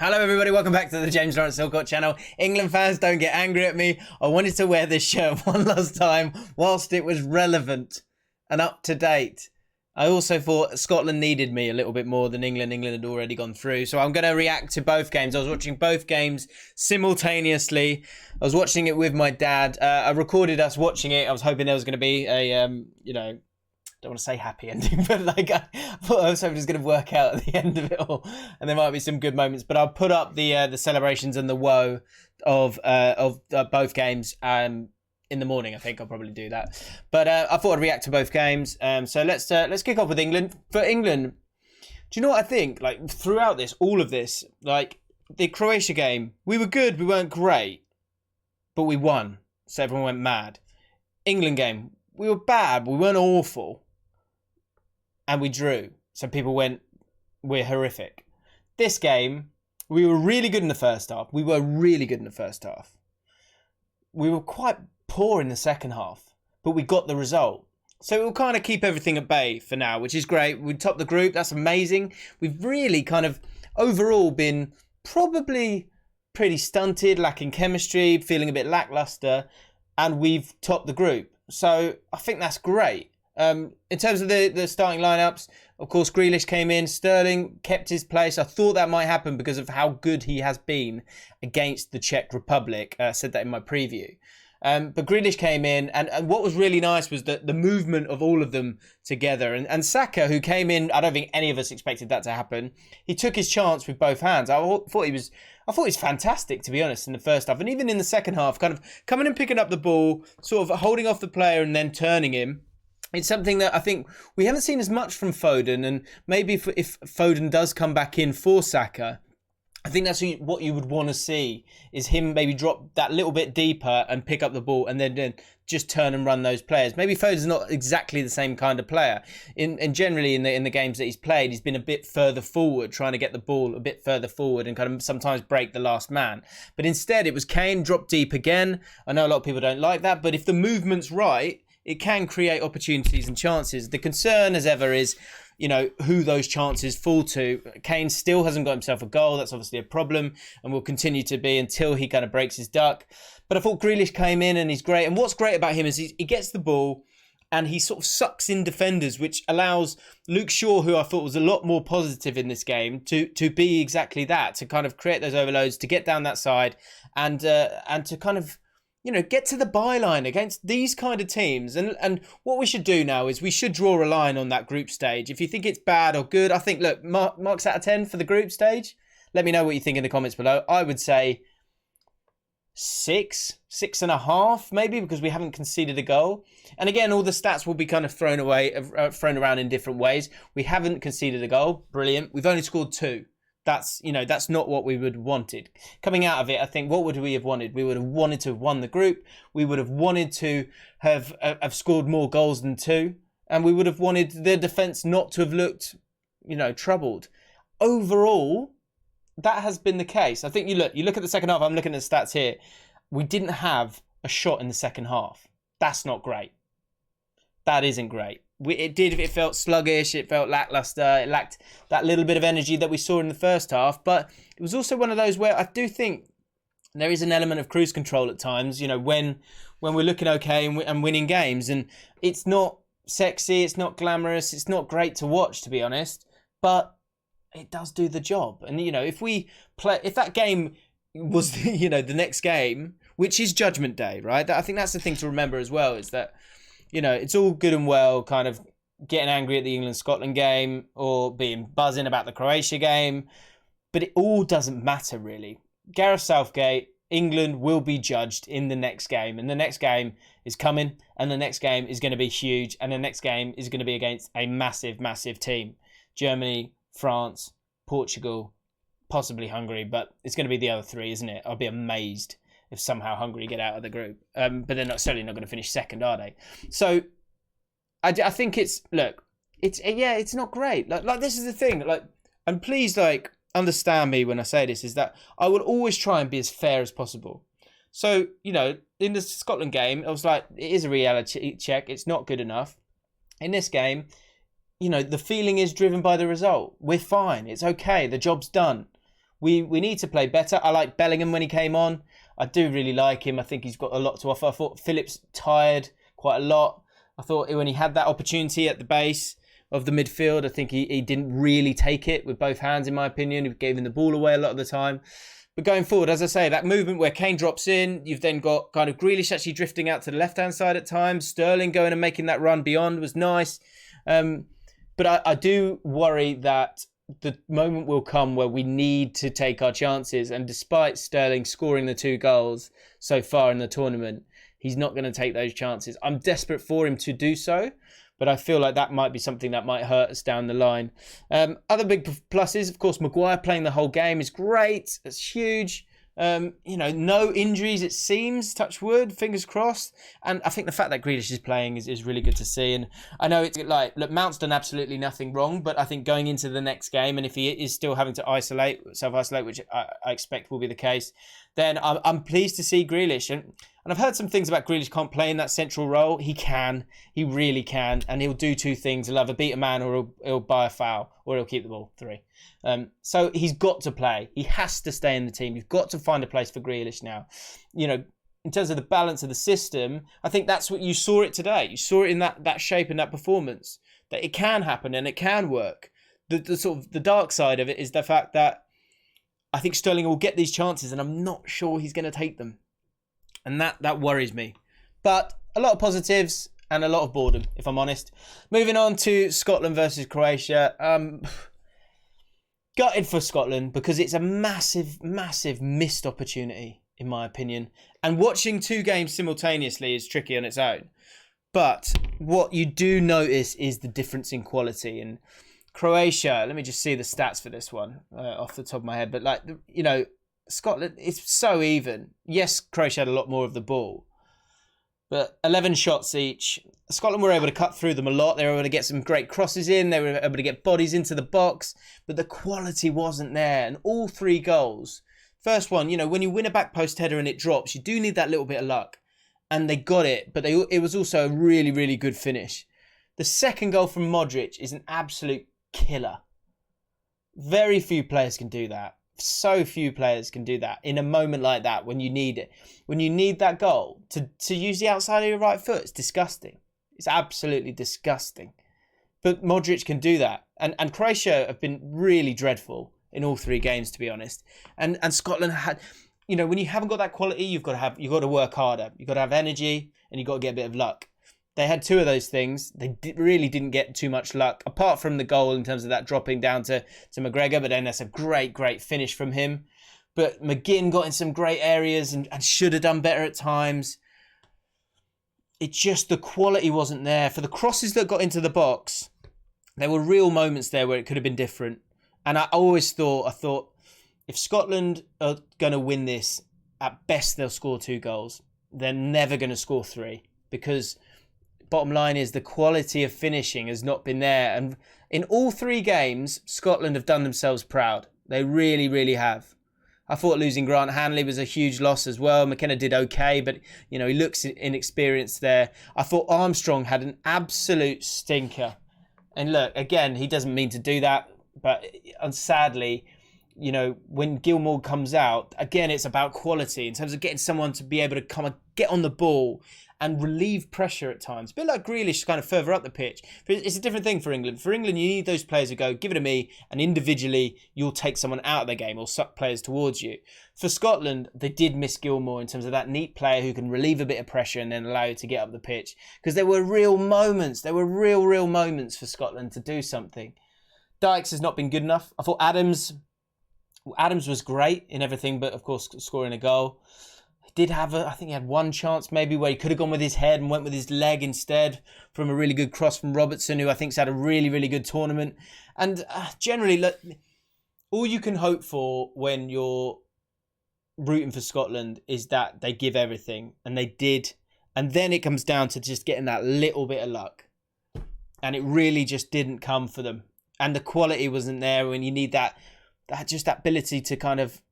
Hello everybody, welcome back to the James Lawrence Allcott channel. England fans, don't get angry at me. I wanted to wear this shirt one last time whilst it was relevant and up to date. I also thought Scotland needed me a little bit more than England. England had already gone through. So I'm going to react to both games. I was watching both games simultaneously. I was watching it with my dad. I recorded us watching it. I was hoping there was going to be a, don't want to say happy ending, but like I thought I was hoping it was going to work out at the end of it all, and there might be some good moments. But I'll put up the celebrations and the woe of both games in the morning. I think I'll probably do that. But I thought I'd react to both games. So let's kick off with England. For England, do you know what I think? Like throughout this, all of this, like the Croatia game, we were good, we weren't great, but we won, so everyone went mad. England game, we were bad, we weren't awful, and we drew. So people went, we're horrific. This game, we were really good in the first half. We were quite poor in the second half, but we got the result. So it will kind of keep everything at bay for now, which is great. We topped the group. That's amazing. We've really kind of overall been probably pretty stunted, lacking chemistry, feeling a bit lackluster, and we've topped the group. So I think that's great. In terms of the starting lineups, of course, Grealish came in. Sterling kept his place. I thought that might happen because of how good he has been against the Czech Republic. I said that in my preview. But Grealish came in, and what was really nice was the movement of all of them together. And Saka, who came in, I don't think any of us expected that to happen. He took his chance with both hands. I thought he was fantastic, to be honest, in the first half. And even in the second half, kind of coming and picking up the ball, sort of holding off the player and then turning him. It's something that I think we haven't seen as much from Foden. And maybe if Foden does come back in for Saka, I think that's what you would want to see, is him maybe drop that little bit deeper and pick up the ball and then just turn and run those players. Maybe Foden's not exactly the same kind of player. And generally in the games that he's played, he's been a bit further forward, trying to get the ball a bit further forward and kind of sometimes break the last man. But instead, it was Kane drop deep again. I know a lot of people don't like that, but if the movement's right, it can create opportunities and chances. The concern, as ever, is who those chances fall to. Kane still hasn't got himself a goal. That's obviously a problem and will continue to be until he kind of breaks his duck. But I thought Grealish came in and he's great. And what's great about him is he gets the ball and he sort of sucks in defenders, which allows Luke Shaw, who I thought was a lot more positive in this game, to be exactly that, to kind of create those overloads, to get down that side and to kind of get to the byline against these kind of teams. And what we should do now is we should draw a line on that group stage. If you think it's bad or good, I think, look, marks out of 10 for the group stage. Let me know what you think in the comments below. I would say 6.5 maybe, because we haven't conceded a goal. And again, all the stats will be kind of thrown around in different ways. We haven't conceded a goal. Brilliant. We've only scored 2. That's not what we would have wanted. Coming out of it, I think, what would we have wanted? We would have wanted to have won the group. We would have wanted to have scored more goals than 2. And we would have wanted the defence not to have looked, troubled. Overall, that has been the case. I think you look at the second half. I'm looking at the stats here. We didn't have a shot in the second half. That's not great. That isn't great. It felt sluggish, it felt lackluster, it lacked that little bit of energy that we saw in the first half. But it was also one of those where I do think there is an element of cruise control at times, when we're looking okay and winning games. And it's not sexy, it's not glamorous, it's not great to watch, to be honest, but it does do the job. And, if that game was, the next game, which is Judgment Day, right? I think that's the thing to remember as well, is that it's all good and well kind of getting angry at the England-Scotland game or being buzzing about the Croatia game, but it all doesn't matter really. Gareth Southgate, England will be judged in the next game, and the next game is coming, and the next game is going to be huge, and the next game is going to be against a massive, massive team. Germany, France, Portugal, possibly Hungary, but it's going to be the other 3, isn't it? I'll be amazed if somehow Hungary get out of the group. But they're certainly not going to finish second, are they? So I think it's not great. Like this is the thing. And please understand me when I say this, is that I will always try and be as fair as possible. So, in the Scotland game, I was like, it is a reality check. It's not good enough. In this game, the feeling is driven by the result. We're fine. It's okay. The job's done. We need to play better. I like Bellingham when he came on. I do really like him. I think he's got a lot to offer. I thought Phillips tired quite a lot. I thought when he had that opportunity at the base of the midfield, I think he didn't really take it with both hands, in my opinion. He gave him the ball away a lot of the time. But going forward, as I say, that movement where Kane drops in, you've then got kind of Grealish actually drifting out to the left-hand side at times. Sterling going and making that run beyond was nice. But I do worry that the moment will come where we need to take our chances. And despite Sterling scoring the 2 goals so far in the tournament, he's not going to take those chances. I'm desperate for him to do so, but I feel like that might be something that might hurt us down the line. Other big pluses, of course, Maguire playing the whole game is great. It's huge. No injuries, it seems, touch wood, fingers crossed. And I think the fact that Grealish is playing is really good to see. And I know it's like, look, Mount's done absolutely nothing wrong, but I think going into the next game, and if he is still having to self-isolate, which I expect will be the case, then I'm pleased to see Grealish. And I've heard some things about Grealish can't play in that central role. He can. He really can. And he'll do 2 things. He'll either beat a man or he'll buy a foul or he'll keep the ball. 3. So he's got to play. He has to stay in the team. You've got to find a place for Grealish now. In terms of the balance of the system, I think that's what you saw it today. You saw it in that shape and that performance, that it can happen and it can work. The sort of the dark side of it is the fact that I think Sterling will get these chances and I'm not sure he's going to take them. And that worries me. But a lot of positives and a lot of boredom, if I'm honest. Moving on to Scotland versus Croatia. Gutted for Scotland because it's a massive, massive missed opportunity, in my opinion. And watching 2 games simultaneously is tricky on its own. But what you do notice is the difference in quality. And Croatia, let me just see the stats for this one off the top of my head. But Scotland, it's so even. Yes, Croatia had a lot more of the ball. But 11 shots each. Scotland were able to cut through them a lot. They were able to get some great crosses in. They were able to get bodies into the box. But the quality wasn't there. And all 3 goals. First one, when you win a back post header and it drops, you do need that little bit of luck. And they got it. But it was also a really, really good finish. The second goal from Modric is an absolute killer. Very few players can do that. So few players can do that in a moment like that when you need it. When you need that goal to use the outside of your right foot, it's disgusting. It's absolutely disgusting. But Modric can do that. And Croatia have been really dreadful in all 3 games, to be honest. And Scotland had, when you haven't got that quality, you've got to work harder. You've got to have energy and you've got to get a bit of luck. They had 2 of those things. They really didn't get too much luck, apart from the goal in terms of that dropping down to McGregor. But then that's a great, great finish from him. But McGinn got in some great areas and should have done better at times. It's just the quality wasn't there. For the crosses that got into the box, there were real moments there where it could have been different. And I always thought, if Scotland are going to win this, at best they'll score 2 goals. They're never going to score 3 because... Bottom line is the quality of finishing has not been there. And in all 3 games, Scotland have done themselves proud. They really, really have. I thought losing Grant Hanley was a huge loss as well. McKenna did okay, but he looks inexperienced there. I thought Armstrong had an absolute stinker. And look, again, he doesn't mean to do that, but sadly, when Gilmour comes out, again, it's about quality in terms of getting someone to be able to come and get on the ball and relieve pressure at times. A bit like Grealish kind of further up the pitch. But it's a different thing for England. For England, you need those players who go, give it to me, and individually you'll take someone out of the game or suck players towards you. For Scotland, they did miss Gilmour in terms of that neat player who can relieve a bit of pressure and then allow you to get up the pitch. Because there were real moments. There were real moments for Scotland to do something. Dykes has not been good enough. I thought Adams was great in everything, but of course scoring a goal. Did have I think he had 1 chance maybe where he could have gone with his head and went with his leg instead from a really good cross from Robertson, who I think's had a really, really good tournament. And generally, look, all you can hope for when you're rooting for Scotland is that they give everything, and they did. And then it comes down to just getting that little bit of luck. And it really just didn't come for them. And the quality wasn't there when you need that ability to kind of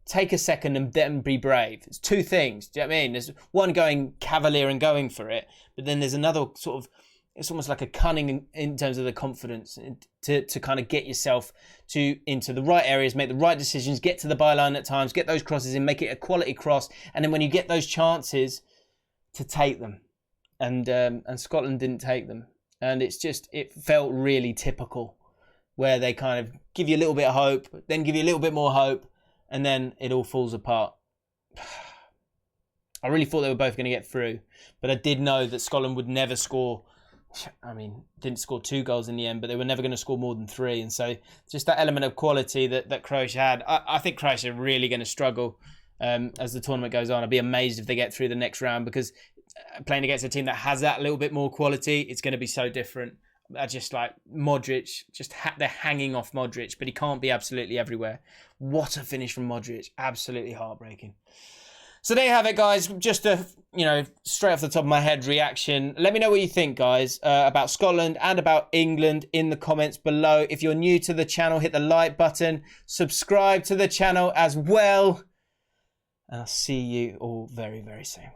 take a second and then be brave. It's 2 things. Do you know what I mean? There's one going cavalier and going for it, but then there's another sort of it's almost like a cunning in terms of the confidence to kind of get yourself into the right areas, make the right decisions, get to the byline at times, get those crosses in, make it a quality cross, and then when you get those chances, to take them. And Scotland didn't take them, and it felt really typical, where they kind of give you a little bit of hope, then give you a little bit more hope, and then it all falls apart. I really thought they were both going to get through, but I did know that Scotland would never score. I mean, didn't score 2 goals in the end, but they were never going to score more than 3. And so just that element of quality that Croatia had, I think Croatia are really going to struggle as the tournament goes on. I'd be amazed if they get through the next round, because playing against a team that has that little bit more quality, it's going to be so different. I just like Modric, they're hanging off Modric, but he can't be absolutely everywhere. What a finish from Modric. Absolutely heartbreaking. So there you have it, guys. Just a, straight off the top of my head reaction. Let me know what you think, guys, about Scotland and about England in the comments below. If you're new to the channel, hit the like button. Subscribe to the channel as well. And I'll see you all very, very soon.